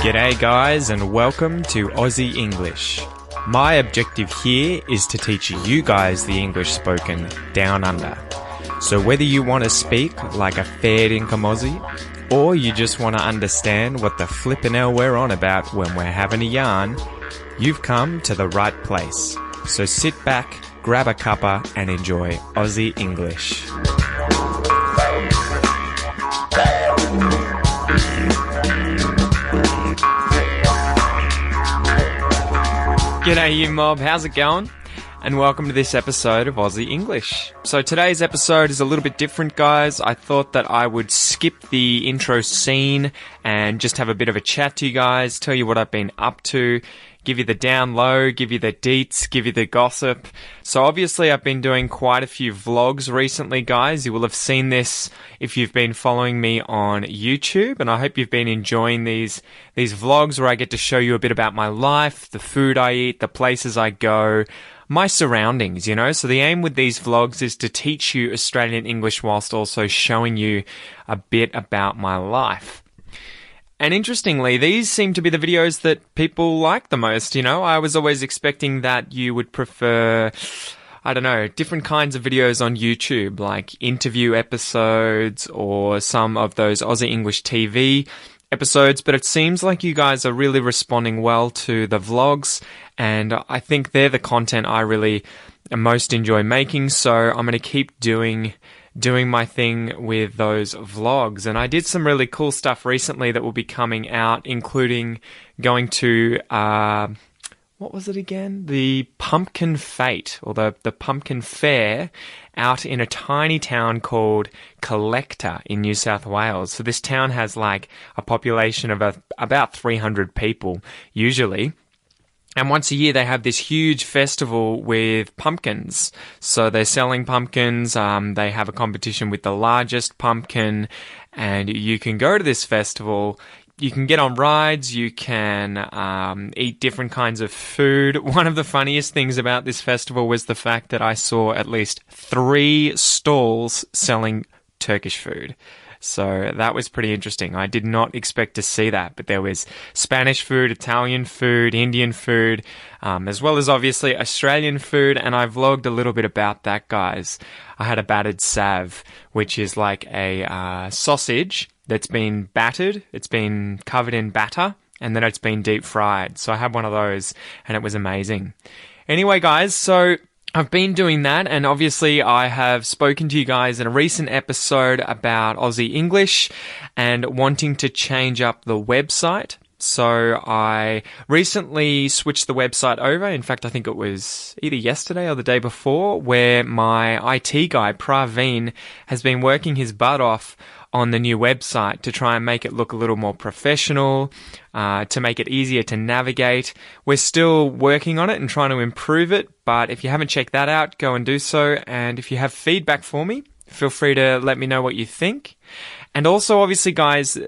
G'day guys and welcome to Aussie English. My objective here is to teach you guys the English spoken down under. So whether you want to speak like a fair income Aussie, or you just want to understand what the flippin' hell we're on about when we're having a yarn, you've come to the right place. So sit back, grab a cuppa and enjoy Aussie English. G'day you mob, how's it going? And welcome to this episode of Aussie English. So today's episode is a little bit different, guys. I thought that I would skip the intro scene and just have a bit of a chat to you guys, tell you what I've been up to, give you the down low, give you the deets, give you the gossip. So obviously I've been doing quite a few vlogs recently, guys. You will have seen this if you've been following me on YouTube, and I hope you've been enjoying these vlogs where I get to show you a bit about my life, the food I eat, the places I go, my surroundings, you know. So the aim with these vlogs is to teach you Australian English whilst also showing you a bit about my life. And interestingly, these seem to be the videos that people like the most, you know. I was always expecting that you would prefer, I don't know, different kinds of videos on YouTube, like interview episodes or some of those Aussie English TV episodes, but it seems like you guys are really responding well to the vlogs, and I think they're the content I really most enjoy making, so I'm going to keep doing my thing with those vlogs. And I did some really cool stuff recently that will be coming out, including going to what was it again? The Pumpkin Fete, or the Pumpkin Fair, out in a tiny town called Collector in New South Wales. So this town has like a population of about 300 people usually. And once a year they have this huge festival with pumpkins. So they're selling pumpkins, they have a competition with the largest pumpkin, and you can go to this festival. You can get on rides, you can eat different kinds of food. One of the funniest things about this festival was the fact that I saw at least 3 stalls selling Turkish food. So that was pretty interesting. I did not expect to see that, but there was Spanish food, Italian food, Indian food, as well as obviously Australian food, and I vlogged a little bit about that, guys. I had a battered sav, which is like a sausage that's been battered, it's been covered in batter, and then it's been deep fried. So I had one of those, and it was amazing. Anyway, guys, so I've been doing that, and obviously I have spoken to you guys in a recent episode about Aussie English and wanting to change up the website. So I recently switched the website over. In fact, I think it was either yesterday or the day before, where my IT guy, Praveen, has been working his butt off on the new website to try and make it look a little more professional, to make it easier to navigate. We're still working on it and trying to improve it, but if you haven't checked that out, go and do so. And if you have feedback for me, feel free to let me know what you think. And also, obviously, guys,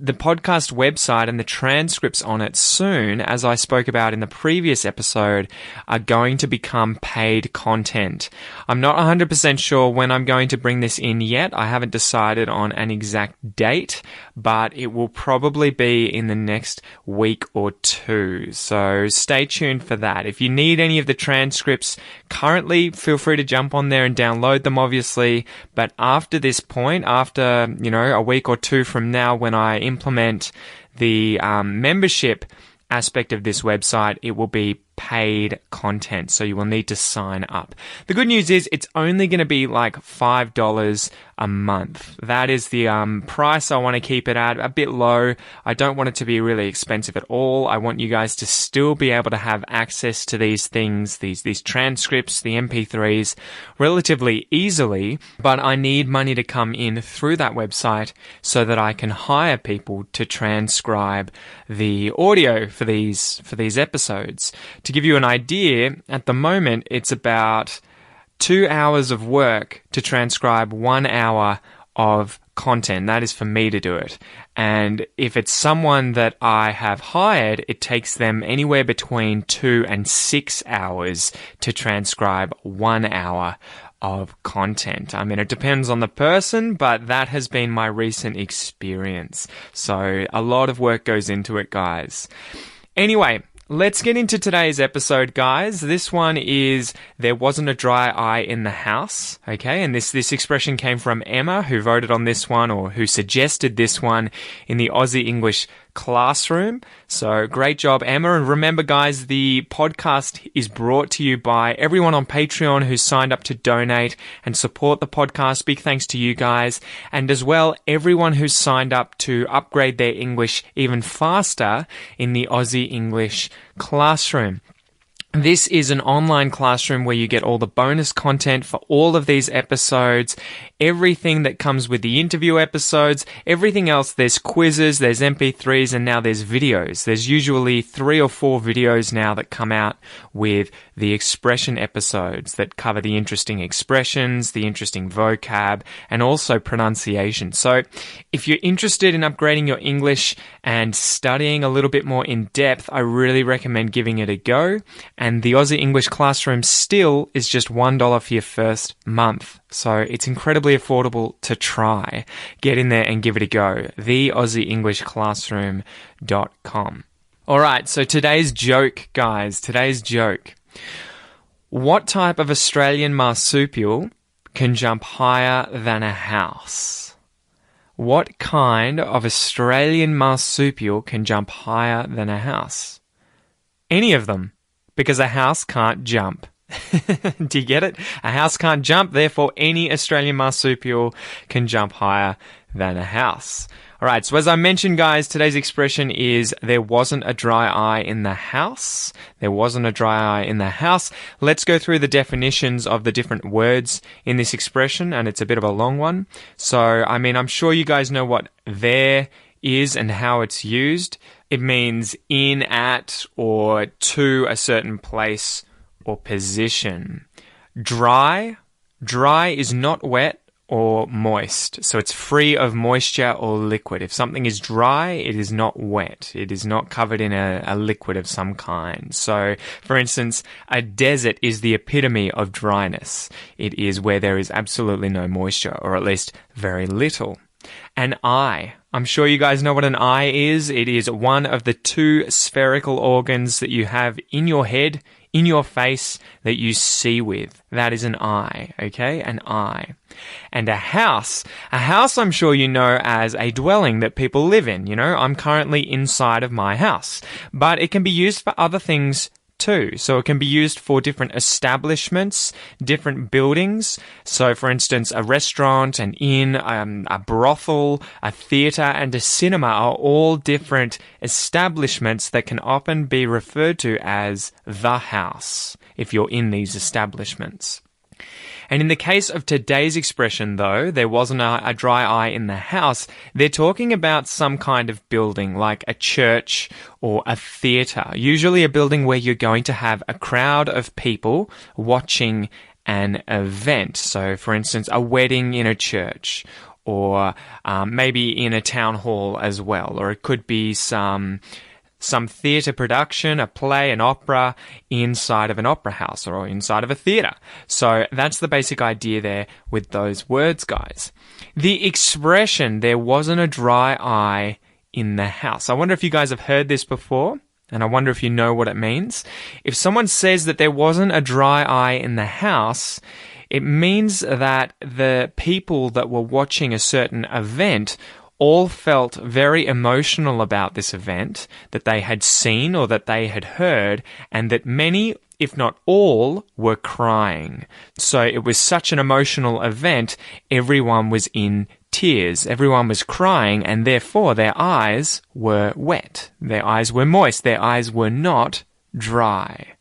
the podcast website and the transcripts on it soon, as I spoke about in the previous episode, are going to become paid content. I'm not 100% sure when I'm going to bring this in yet. I haven't decided on an exact date, but it will probably be in the next week or 2. So stay tuned for that. If you need any of the transcripts currently, feel free to jump on there and download them, obviously. But after this point, after, a week or 2 from now, when I implement the membership aspect of this website, it will be paid content, so you will need to sign up. The good news is it's only going to be like $5 a month. That is the price I want to keep it at, a bit low. I don't want it to be really expensive at all. I want you guys to still be able to have access to these things, these transcripts, the MP3s, relatively easily, but I need money to come in through that website so that I can hire people to transcribe the audio for these episodes. To give you an idea, at the moment, it's about 2 hours of work to transcribe 1 hour of content. That is for me to do it. And if it's someone that I have hired, it takes them anywhere between 2 and 6 hours to transcribe 1 hour of content. I mean, it depends on the person, but that has been my recent experience. So a lot of work goes into it, guys. Anyway, let's get into today's episode, guys. This one is, there wasn't a dry eye in the house, okay? And this expression came from Emma, who voted on this one, or who suggested this one in the Aussie English Classroom. So great job, Emma. And remember, guys, the podcast is brought to you by everyone on Patreon who's signed up to donate and support the podcast. Big thanks to you guys. And as well, everyone who's signed up to upgrade their English even faster in the Aussie English Classroom. This is an online classroom where you get all the bonus content for all of these episodes, everything that comes with the interview episodes, everything else. There's quizzes, there's MP3s, and now there's videos. There's usually 3 or 4 videos now that come out with the expression episodes that cover the interesting expressions, the interesting vocab, and also pronunciation. So if you're interested in upgrading your English and studying a little bit more in depth, I really recommend giving it a go. And the Aussie English Classroom still is just $1 for your first month. So it's incredibly affordable to try. Get in there and give it a go. theaussieenglishclassroom.com. All right, so today's joke, guys. Today's joke. What type of Australian marsupial can jump higher than a house? What kind of Australian marsupial can jump higher than a house? Any of them. Because a house can't jump. Do you get it? A house can't jump, therefore any Australian marsupial can jump higher than a house. Alright, so as I mentioned, guys, today's expression is, there wasn't a dry eye in the house. There wasn't a dry eye in the house. Let's go through the definitions of the different words in this expression, and it's a bit of a long one. So, I mean, I'm sure you guys know what there is and how it's used. It means in, at, or to a certain place or position. Dry is not wet or moist. So it's free of moisture or liquid. If something is dry, it is not wet. It is not covered in a liquid of some kind. So, for instance, a desert is the epitome of dryness. It is where there is absolutely no moisture, or at least very little. An eye. I'm sure you guys know what an eye is. It is one of the 2 spherical organs that you have in your head, in your face, that you see with. That is an eye, okay? An eye. And a house I'm sure you know as a dwelling that people live in. You know, I'm currently inside of my house. But it can be used for other things too. So it can be used for different establishments, different buildings. So for instance, a restaurant, an inn, a brothel, a theatre, and a cinema are all different establishments that can often be referred to as the house if you're in these establishments. And in the case of today's expression, though, there wasn't a dry eye in the house, they're talking about some kind of building, like a church or a theatre. Usually a building where you're going to have a crowd of people watching an event. So, for instance, a wedding in a church, or maybe in a town hall as well. Or it could be some theatre production, a play, an opera, inside of an opera house or inside of a theatre. So that's the basic idea there with those words, guys. The expression, there wasn't a dry eye in the house. I wonder if you guys have heard this before, and I wonder if you know what it means. If someone says that there wasn't a dry eye in the house, it means that the people that were watching a certain event all felt very emotional about this event that they had seen or that they had heard, and that many, if not all, were crying. So it was such an emotional event, everyone was in tears, everyone was crying, and therefore their eyes were wet, their eyes were moist, their eyes were not dry.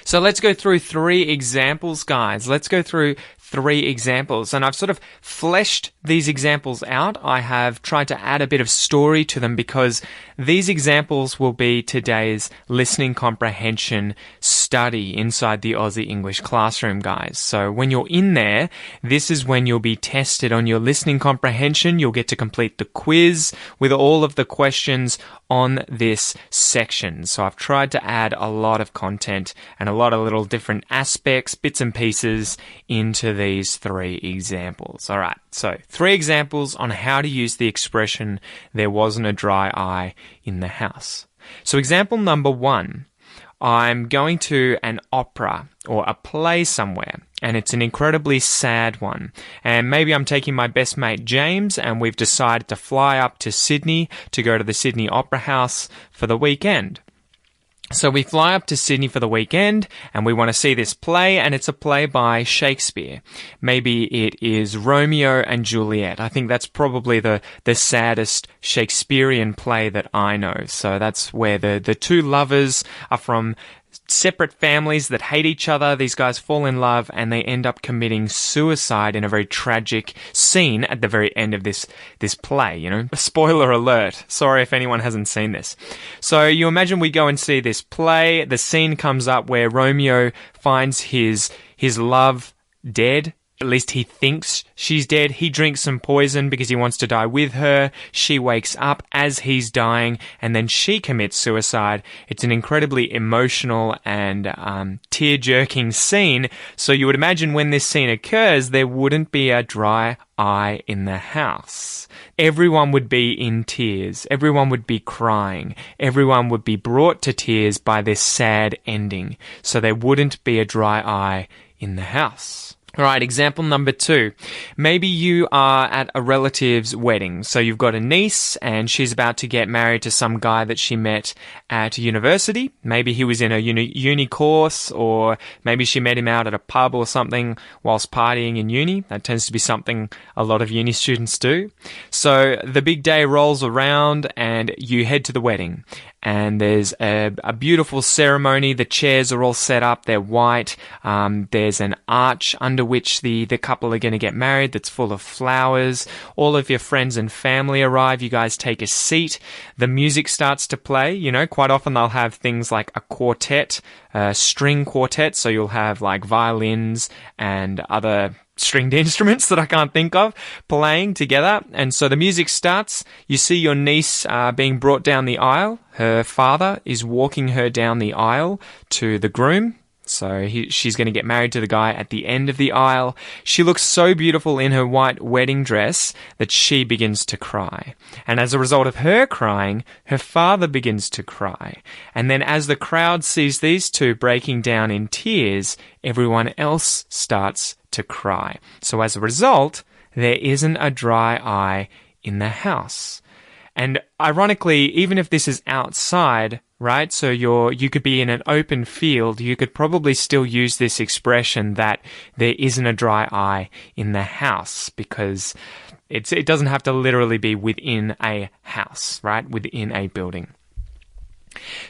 So let's go through 3 examples, guys. Let's go through 3 examples, and I've sort of fleshed these examples out. I have tried to add a bit of story to them because these examples will be today's listening comprehension study inside the Aussie English classroom, guys. So when you're in there, this is when you'll be tested on your listening comprehension. You'll get to complete the quiz with all of the questions on this section. So I've tried to add a lot of content and a lot of little different aspects, bits and pieces into these 3 examples. All right, so 3 examples on how to use the expression, there wasn't a dry eye in the house. So example number 1, I'm going to an opera or a play somewhere, and it's an incredibly sad one. And maybe I'm taking my best mate James, and we've decided to fly up to Sydney to go to the Sydney Opera House for the weekend. So we fly up to Sydney for the weekend, and we want to see this play, and it's a play by Shakespeare. Maybe it is Romeo and Juliet. I think that's probably the saddest Shakespearean play that I know. So that's where the 2 lovers are from separate families that hate each other. These guys fall in love and they end up committing suicide in a very tragic scene at the very end of this play, you know. Spoiler alert. Sorry if anyone hasn't seen this. So you imagine we go and see this play. The scene comes up where Romeo finds his love dead. At least he thinks she's dead. He drinks some poison because he wants to die with her. She wakes up as he's dying, and then she commits suicide. It's an incredibly emotional and tear-jerking scene. So you would imagine when this scene occurs, there wouldn't be a dry eye in the house. Everyone would be in tears. Everyone would be crying. Everyone would be brought to tears by this sad ending. So there wouldn't be a dry eye in the house. All right, example number 2. Maybe you are at a relative's wedding. So you've got a niece and she's about to get married to some guy that she met at university. Maybe he was in a uni course, or maybe she met him out at a pub or something whilst partying in uni. That tends to be something a lot of uni students do. So the big day rolls around and you head to the wedding. And there's a beautiful ceremony. The chairs are all set up. They're white. There's an arch under which the couple are going to get married that's full of flowers. All of your friends and family arrive. You guys take a seat. The music starts to play. You know, quite often they'll have things like a quartet, a string quartet. So you'll have like violins and other stringed instruments that I can't think of playing together. And so the music starts. You see your niece being brought down the aisle. Her father is walking her down the aisle to the groom. So she's going to get married to the guy at the end of the aisle. She looks so beautiful in her white wedding dress that she begins to cry. And as a result of her crying, her father begins to cry. And then as the crowd sees these 2 breaking down in tears, everyone else starts to cry. So as a result, there isn't a dry eye in the house. And ironically, even if this is outside, right? So you could be in an open field, you could probably still use this expression that there isn't a dry eye in the house, because it doesn't have to literally be within a house, right? Within a building.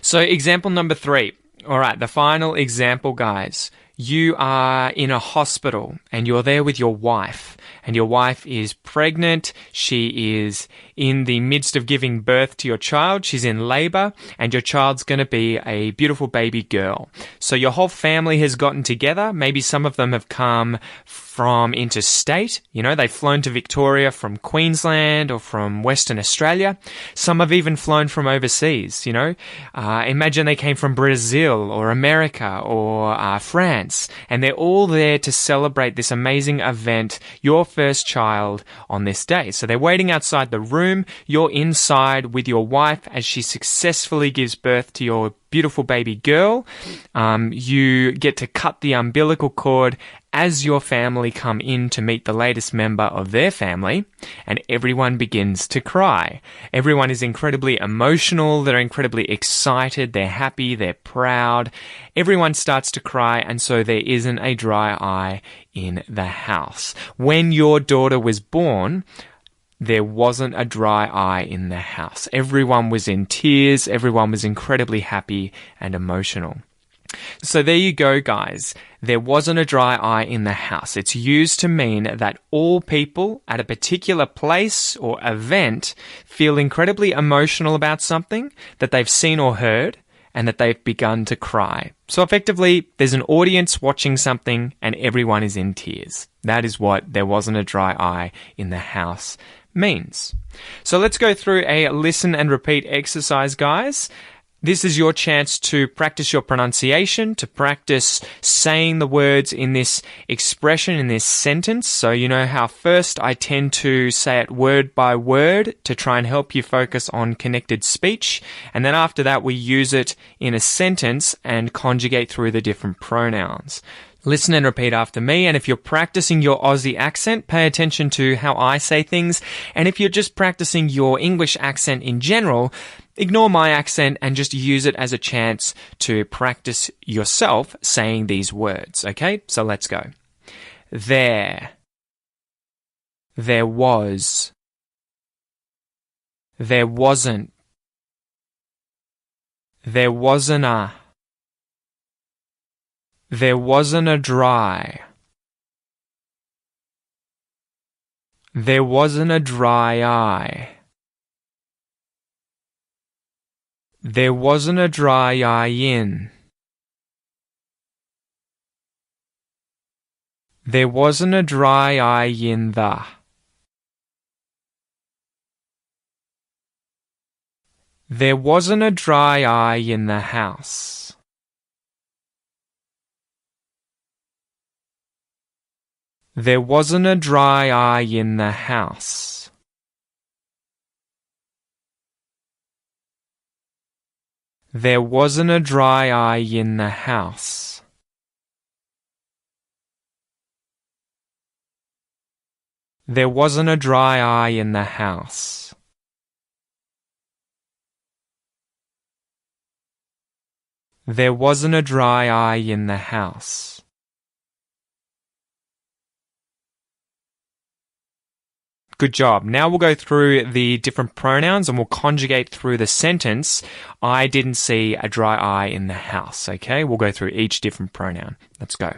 So example number 3. All right, the final example, guys. You are in a hospital and you're there with your wife, and your wife is pregnant. She is in the midst of giving birth to your child. She's in labor, and your child's going to be a beautiful baby girl. So your whole family has gotten together. Maybe some of them have come from interstate. You know, they've flown to Victoria from Queensland or from Western Australia. Some have even flown from overseas, you know. Imagine they came from Brazil or America or France, and they're all there to celebrate this amazing event, your first child, on this day. So they're waiting outside the room. You're inside with your wife as she successfully gives birth to your beautiful baby girl. You get to cut the umbilical cord as your family come in to meet the latest member of their family, and everyone begins to cry. Everyone is incredibly emotional. They're incredibly excited. They're happy. They're proud. Everyone starts to cry, and so there isn't a dry eye in the house. When your daughter was born, there wasn't a dry eye in the house. Everyone was in tears. Everyone was incredibly happy and emotional. So there you go, guys. There wasn't a dry eye in the house. It's used to mean that all people at a particular place or event feel incredibly emotional about something that they've seen or heard, and that they've begun to cry. So effectively, there's an audience watching something and everyone is in tears. That is what there wasn't a dry eye in the house means. So let's go through a listen and repeat exercise, guys. This is your chance to practice your pronunciation, to practice saying the words in this expression, in this sentence. So you know how first I tend to say it word by word to try and help you focus on connected speech. And then after that, we use it in a sentence and conjugate through the different pronouns. Listen and repeat after me, and if you're practicing your Aussie accent, pay attention to how I say things, and if you're just practicing your English accent in general, ignore my accent and just use it as a chance to practice yourself saying these words, okay? So let's go. There was, there wasn't, there wasn't a, there wasn't a dry. There wasn't a dry eye. There wasn't a dry eye in. There wasn't a dry eye in the. There wasn't a dry eye in the house. There wasn't a dry eye in the house. There wasn't a dry eye in the house. There wasn't a dry eye in the house. There wasn't a dry eye in the house. Good job. Now we'll go through the different pronouns and we'll conjugate through the sentence, I didn't see a dry eye in the house. Okay, we'll go through each different pronoun. Let's go.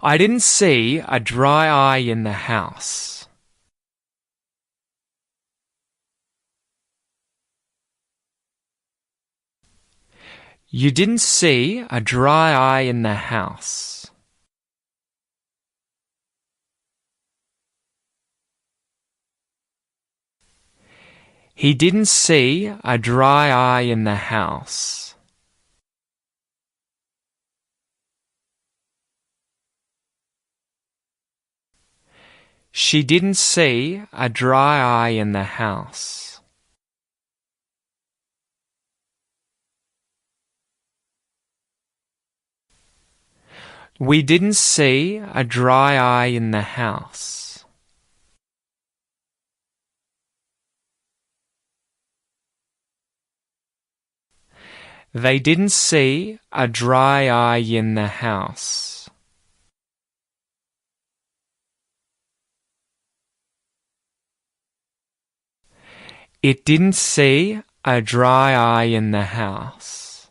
I didn't see a dry eye in the house. You didn't see a dry eye in the house. He didn't see a dry eye in the house. She didn't see a dry eye in the house. We didn't see a dry eye in the house. They didn't see a dry eye in the house. It didn't see a dry eye in the house.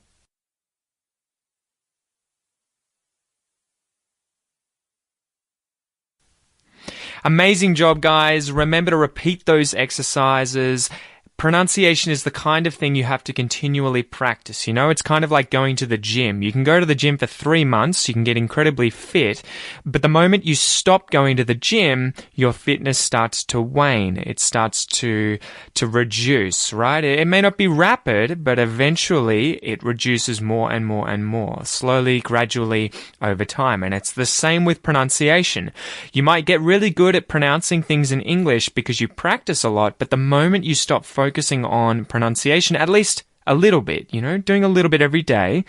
Amazing job, guys. Remember to repeat those exercises. Pronunciation is the kind of thing you have to continually practice. You know, it's kind of like going to the gym. You can go to the gym for 3 months, you can get incredibly fit, but the moment you stop going to the gym, your fitness starts to wane. It starts to reduce, right? It may not be rapid, but eventually it reduces more and more and more, slowly, gradually, over time. And it's the same with pronunciation. You might get really good at pronouncing things in English because you practice a lot, but the moment you stop focusing on pronunciation, at least a little bit, you know, doing a little bit every day,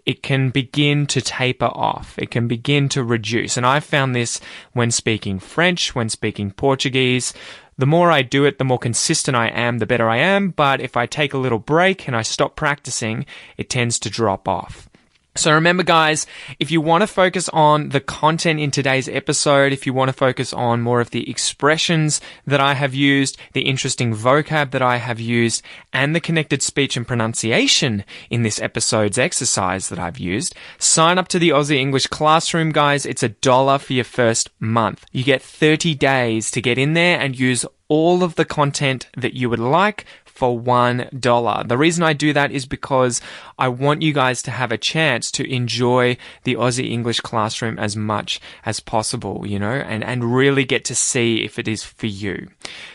it can begin to taper off. It can begin to reduce. And I've found this when speaking French, when speaking Portuguese. The more I do it, the more consistent I am, the better I am. But if I take a little break and I stop practicing, it tends to drop off. So remember, guys, if you want to focus on the content in today's episode, if you want to focus on more of the expressions that I have used, the interesting vocab that I have used, and the connected speech and pronunciation in this episode's exercise that I've used, sign up to the Aussie English Classroom, guys. It's $1 for your first month. You get 30 days to get in there and use all of the content that you would like for $1. The reason I do that is because I want you guys to have a chance to enjoy the Aussie English Classroom as much as possible, and really get to see if it is for you.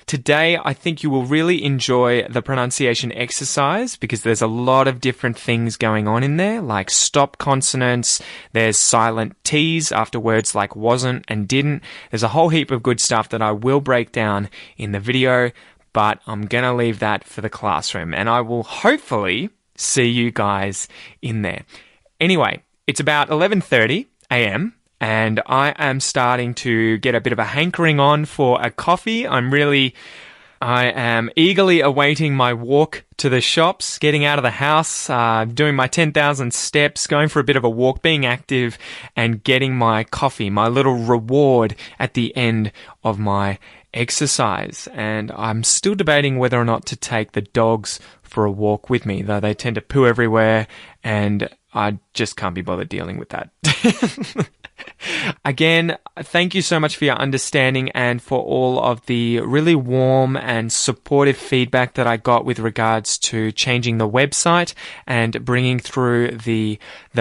Today, I think you will really enjoy the pronunciation exercise because there's a lot of different things going on in there, like stop consonants, there's silent T's after words like wasn't and didn't. There's a whole heap of good stuff that I will break down in the video, but I'm going to leave that for the classroom, and I will hopefully see you guys in there. Anyway, it's about 11:30 a.m., and I am starting to get a bit of a hankering on for a coffee. I am eagerly awaiting my walk to the shops, getting out of the house, doing my 10,000 steps, going for a bit of a walk, being active, and getting my coffee, my little reward at the end of my exercise. And I'm still debating whether or not to take the dogs for a walk with me, though they tend to poo everywhere, and I just can't be bothered dealing with that. Again, thank you so much for your understanding and for all of the really warm and supportive feedback that I got with regards to changing the website and bringing through the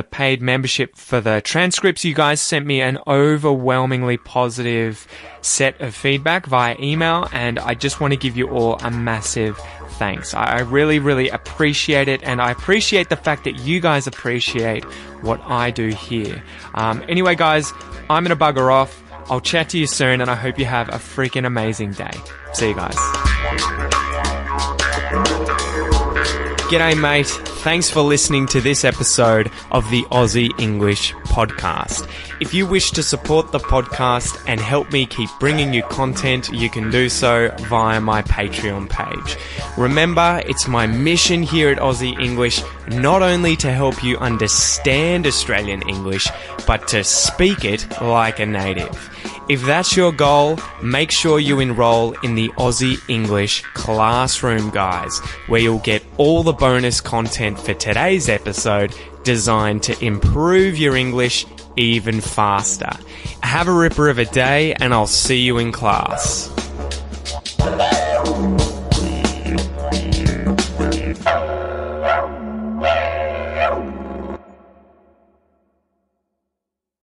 paid membership for the transcripts. You guys sent me an overwhelmingly positive set of feedback via email, and I just want to give you all a massive thanks. I really, really appreciate it, and I appreciate the fact that you guys appreciate what I do here. Anyway, guys, I'm going to bugger off. I'll chat to you soon, and I hope you have a freaking amazing day. See you guys. G'day, mate. Thanks for listening to this episode of the Aussie English Podcast. If you wish to support the podcast and help me keep bringing you content, you can do so via my Patreon page. Remember, it's my mission here at Aussie English not only to help you understand Australian English, but to speak it like a native. If that's your goal, make sure you enroll in the Aussie English Classroom, guys, where you'll get all the bonus content for today's episode designed to improve your English even faster. Have a ripper of a day, and I'll see you in class.